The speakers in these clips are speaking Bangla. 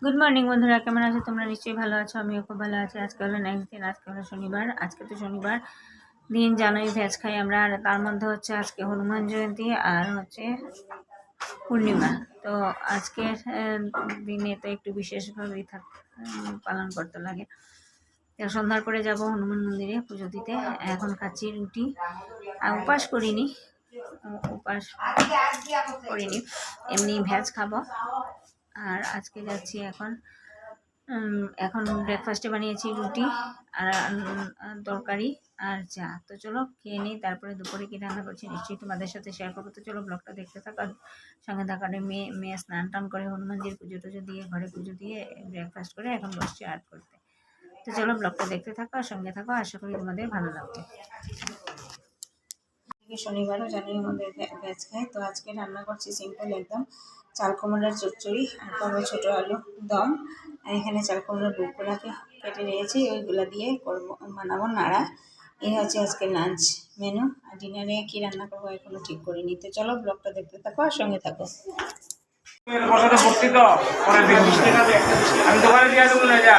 গুড মর্নিং বন্ধুরা, কেমন আছো তোমরা? নিশ্চয়ই ভালো আছো, আমিও খুব ভালো আছি। আজকে হলো নেক্সট দিন, আজকে হলো শনিবার। আজকে তো শনিবার দিন জানোই ভেজ খাই আমরা, আর তার মধ্যে হচ্ছে আজকে হনুমান জয়ন্তী আর হচ্ছে পূর্ণিমা। তো আজকের দিনে তো একটু বিশেষভাবেই পালন করতে লাগে। সন্ধ্যার পরে যাব হনুমান মন্দিরে পুজো দিতে। এখন খাচ্ছি রুটি, আর উপাস করিনি, এমনি ভেজ খাবো। আর আজকে যাচ্ছি এখন ব্রেকফাস্টে বানিয়েছি রুটি আর তরকারি আর চা। তো চলো খেয়ে নিই, তারপরে দুপুরে কী রান্না করছি নিশ্চয়ই তোমাদের সাথে শেয়ার করবো। তো চলো ব্লগটা দেখতে থাকো। সঙ্গে থাকারে মেয়ে স্নান টান করে হনুমানজির পুজো টুজো দিয়ে ঘরে পুজো দিয়ে ব্রেকফাস্ট করে এখন বসছি আর্ট করতে। তো চলো ব্লগটা দেখতে থাকো আর সঙ্গে থাকো, আশা করি তোমাদের ভালো লাগবে। শনিবারও জানি আমাদের ভেজ খাই। তো আজকে রান্না করছি সিম্পল একদম চাল কুমড়ার চচ্চড়ি আর করবো ছোটো আলু দম। আর এখানে চাল কুমড়ার বুকগুলাকে কেটে নিয়েছি, ওইগুলো দিয়ে করবো বানাবো নাড়া। এই হচ্ছে আজকে লাঞ্চ মেনু। আর ডিনারে কী রান্না করবো এখনো ঠিক করিনি। তো চলো ব্লগটা দেখতে থাকো আর সঙ্গে থাকো। আমি দোকানে দিয়ে দেবো না, যা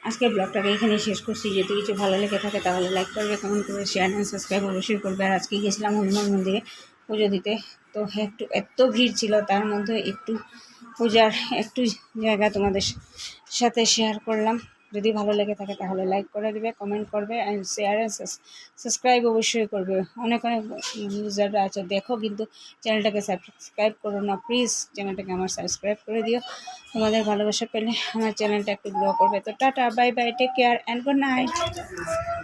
আজকের ব্লগটাকে এখানে শেষ করছি। যদি কিছু ভালো লেগে থাকে তাহলে লাইক করবে, কমেন্ট করবে, শেয়ার অ্যান্ড সাবস্ক্রাইব অবশ্যই করবে। আর আজকে গেছিলাম হনুমান মন্দিরে পুজো দিতে। তো এত ভিড় ছিল, তার মধ্যে একটু পূজার একটু জায়গা তোমাদের সাথে শেয়ার করলাম। যদি ভালো লেগে থাকে তাহলে লাইক করে দেবে, কমেন্ট করবে অ্যান্ড শেয়ার অ্যান্ড সাবস্ক্রাইব অবশ্যই করবে। অনেক ইউজাররা আছে দেখো, কিন্তু চ্যানেলটাকে সাবস্ক্রাইব করো না। প্লিজ চ্যানেলটাকে আমার সাবস্ক্রাইব করে দিও। তোমাদের ভালোবাসা পেলে আমার চ্যানেলটা একটু গ্রো করবে। তো tata, bye bye, take care and good night.